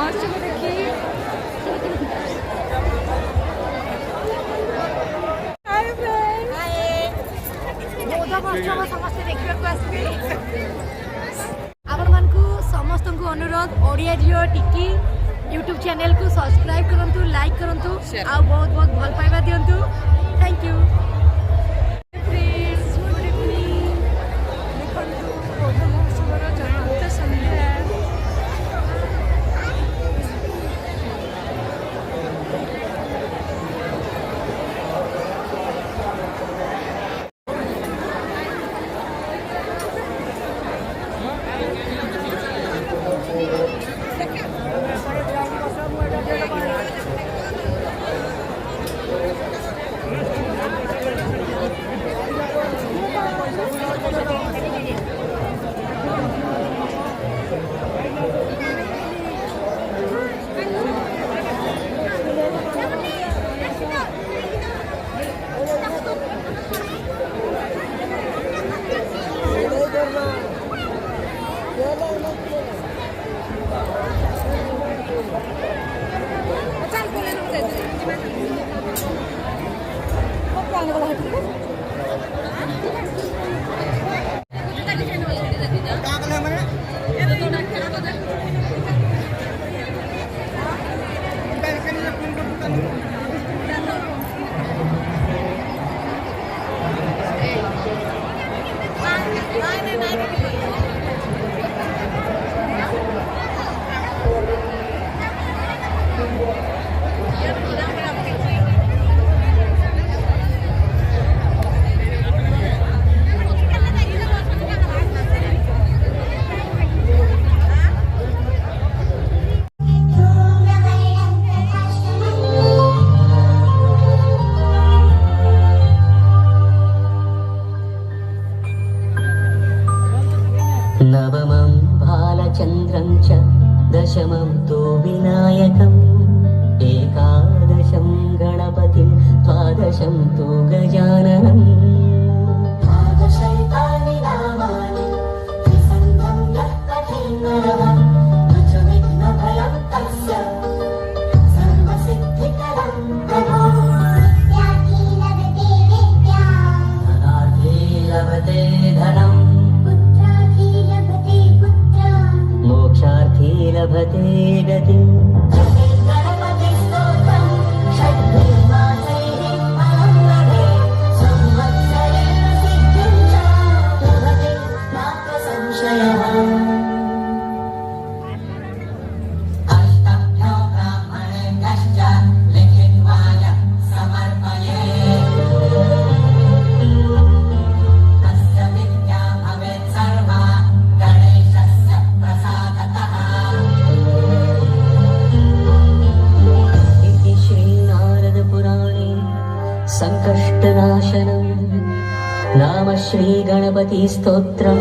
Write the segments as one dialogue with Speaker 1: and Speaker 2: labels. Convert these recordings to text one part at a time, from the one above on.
Speaker 1: महोत्सव देखी महोत्सव समस्त देखा आपण मानकु समस्त को अनुरोध ओडिया जियो टिकी यूट्यूब चैनल को सब्सक्राइब करंतु लाइक करंतु आ बहुत बहुत भल पाइबा दियंतु थैंक यू
Speaker 2: नवमं भालचन्द्रं च दशमं तु विनायकम् एकादशं गणपतिं द्वादशं तु गजाननम् द्वादशैतानि नामानि त्रिसन्ध्यं यः पठेन्नरः न च विघ्नभयं तस्य सर्वसिद्धिकरं प्रभो धनार्थे लभते धनम् मोक्षार्थी लभते गतिम् संकष्टनाशनं नाम श्री गणपति स्तोत्रं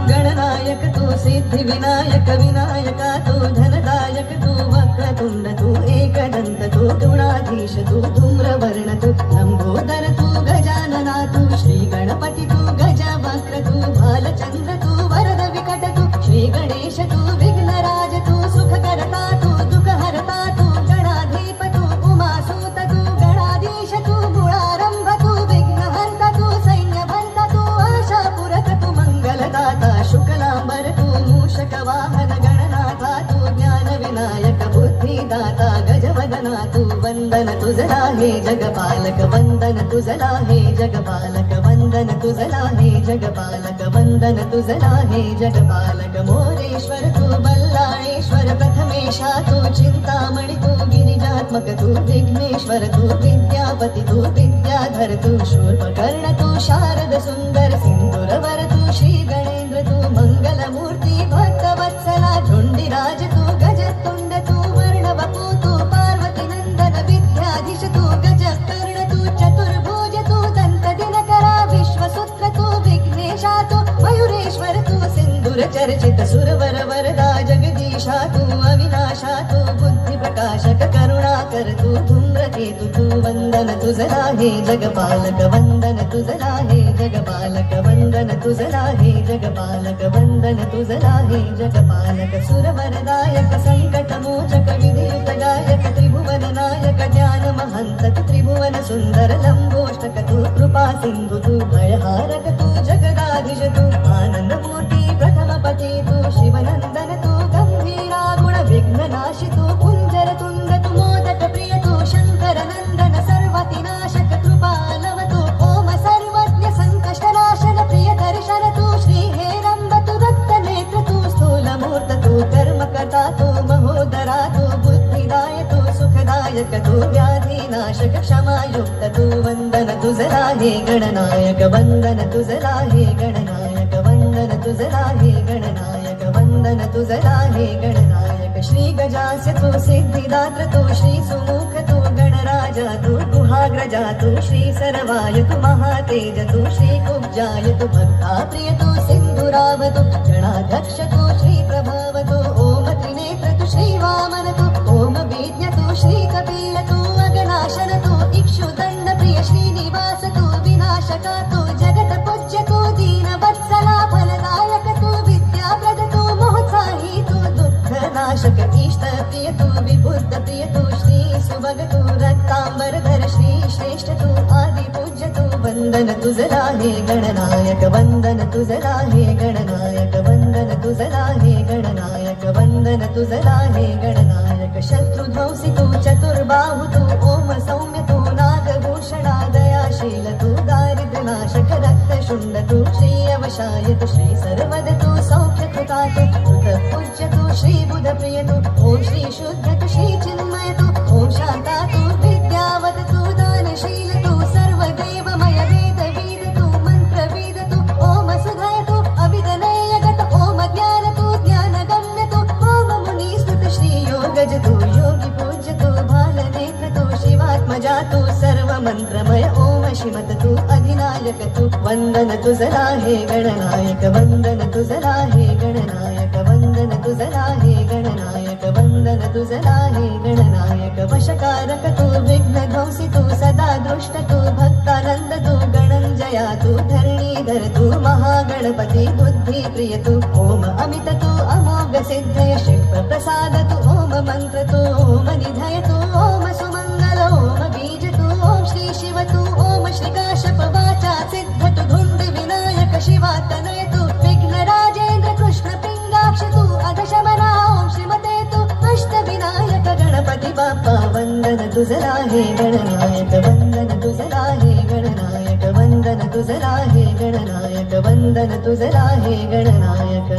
Speaker 2: गणनायक तु सिद्धि विनायक विनायक तु धनदायक तु वक्रतुंड तु एकदंत तु गुणाधीश तु धूम्रवर्ण तु लंबोदर तु गजानना तु श्री गणपति तु गजवक्र तु बालचंद्र तु वरद विकट तु श्री गणेश तु विघ्नराज तु सुखकर्ता तु दुःखहर्ता तु गणाधीप तु उमासूत तु गणाधीश तु गुणारंभ तु विघ्नहर्ता तु सैन्यभन्त तु आशापुरक तु मंगलदाता शुक्लांबर तु मूषक वाहन गणनाथा तु ज्ञान विनायक बुद्धिदाता गजवदना तु वंदन तुझला हे जगपालक वंदन तुझला हे जगपालक वंदन तुझला हे जगपालक वंदन तुझला हे जगपालक मोरेश्वर तु बल्लाळेश्वर प्रथमेशा तु चिंतामणि तु गिरिजात्मक तु विघ्नेश्वर तु विद्यापति तु विद्याधर तु शूर्पकर्ण तु शारद सुंदर सिंदूरवर तु श्री गणेन्द्र तु मंगलमूर्ति भक्तवत्सला झुंडिराज तु गजतुंड तु वर्णवपु तु पार्वती नंदन विद्याधीश तु गजकर्ण तु चतुर्भुज तु दंत दिनकरा विश्वसूत्र तु विघ्नेशा तु मयूरेश्वर तु सिंदूर चर्चित सुरवर वरदा जगदीशा तु अविनाशा तु बुद्धि प्रकाशक करुणाकर तु धूम्रकेतु हेतु तू वंदन तुझला हे जगपालक वंदन तुझला हे जगपालक वंदन तुझला हे जगपालक वंदन तुझला हे जगपालक सुरवरदायक संकट मोचक विधियुत गायक त्रिभुवन नायक ज्ञान महंत तू त्रिभुवन सुंदर लंबोष्टक तू कृपा सिंधु तू भयहारक तू जगदाधीश तू आनंद मूर्ती प्रथम पती तू शिवनंदन तू गंभीरा गुण विघ्न नाशी तू कुंजर तुंड तू मोदक प्रिय तू शंकर नंदन सर्वतिनाशक कृपालव तू ओम सर्वज्ञ संकष्ट नाशन प्रिय दर्शन तू श्री हेरंब तू दत्त नेत्र तू स्थूल मूर्त तू कर्मकर्ता तू महोदरा तू बुद्धिदाय तू सुखदायक तू व्याधिनाशक क्षमायुक्त तू वंदन तुझला हे गणनायक वंदन तुझला हे गणनायक वंदन तुझला हे गणनायक वंदन तुझला हे गणनायक श्री गजास्य तू सिद्धिदात्र तू श्री सुमुख तू गणराजा तू गुहाग्रजा तू श्री सर्वाय तू महातेज तू श्री कुब्जाय तू भक्ता प्रिय तू सिंधुराव तू गणाध्यक्ष तू श्री प्रभाव तू ओम त्रिनेत्र तू श्री वामन तू ओम वेद्य तू श्री कपिल तू अगनाशन तू इक्षुदंड प्रिय श्रीनिवास तू विनाशका तू जगत पूज्य तू दीन वत्सला फलदायक तू विद्याप्रद तू मोहत्साही तू दुःख नाशक इष्ट प्रिय तू विबुद्ध प्रिय तू श्री सुभग तू रक्तांबर धर श्री श्रेष्ठ तू आदि पूज्य तू वंदन तुझला हे गणनायक वंदन तुझला हे गणनायक वंदन तुझला हे गणनायक वंदन तुझला हे गणनायक शत्रुध्वंसी तू चतुर्बाहु तू ओम सौम्य तू नागभूषणा दयाशील तू दारिद्र्यनाशक रक्तशुंड तू श्री अवशाय तू श्री सर्वद तू सौख्य कृता तू कृत पूज्य तू श्री बुध प्रिय तू ओम श्री शुद्ध तू श्री चिन्मय तू ओम शांता तू विद्यावत तू दानशील तू सर्वदेवमय वेद वीर तू मंत्रवीर तू ओम सुधय तू अभिधनय गत ओम ज्ञान तू ज्ञानगम्य तू ओम मुनीस्तुत श्री योगज तू योगी पूज्य तू भालनेत्र तू शिवात्मजा तू सर्व मंत्रमय ओम शिवत तू अधिनायक तू वंदन तुझला हे गणनायक वंदन तुझला हे गणनायक वंदन तुझला हे गणनायक वंदन तुझला हे गणनायक वशकारक तू विघ्न ध्वंसी तू सदा दृष्ट तू भक्तानंद तू गणंजया तू धरणीधर तू महागणपती बुद्धी प्रिय तू ओम अमित तू अमोघ सिद्धय शिव प्रसाद तू ओम मंत्र तू ओम निधय तू ओम सुमंगल ओम बीज तू ओम श्री शिव तू ओम श्री काश्यप वाचा सिद्ध तू धुंड विनायक शिवातनय तू विघ्न राजेंद्र कृष्ण पिंगाक्ष तू अधशमना ओम श्रीमते तू अष्ट विनायक गणपती बाप्पा वंदन तुझला हे गणनायक वंदन तुझला हे गणनायक वंदन तुझला हे गणनायक वंदन तुझला हे गणनायक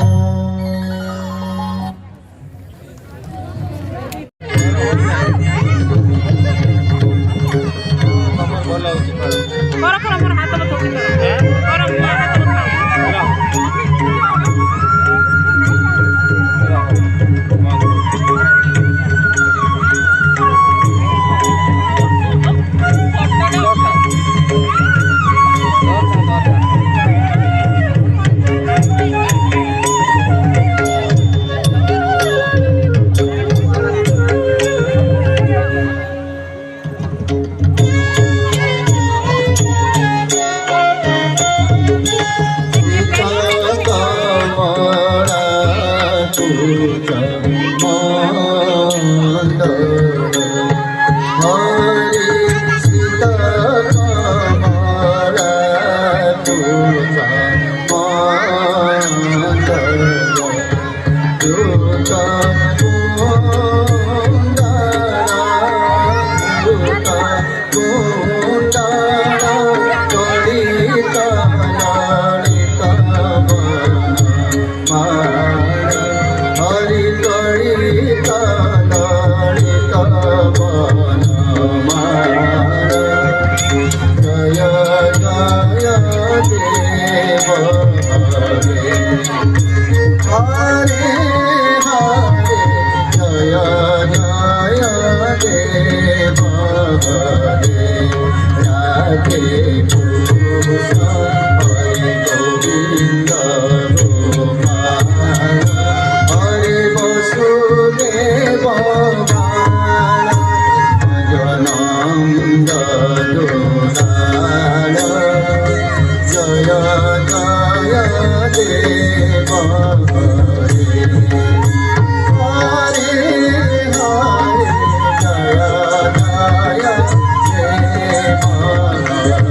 Speaker 2: ॐ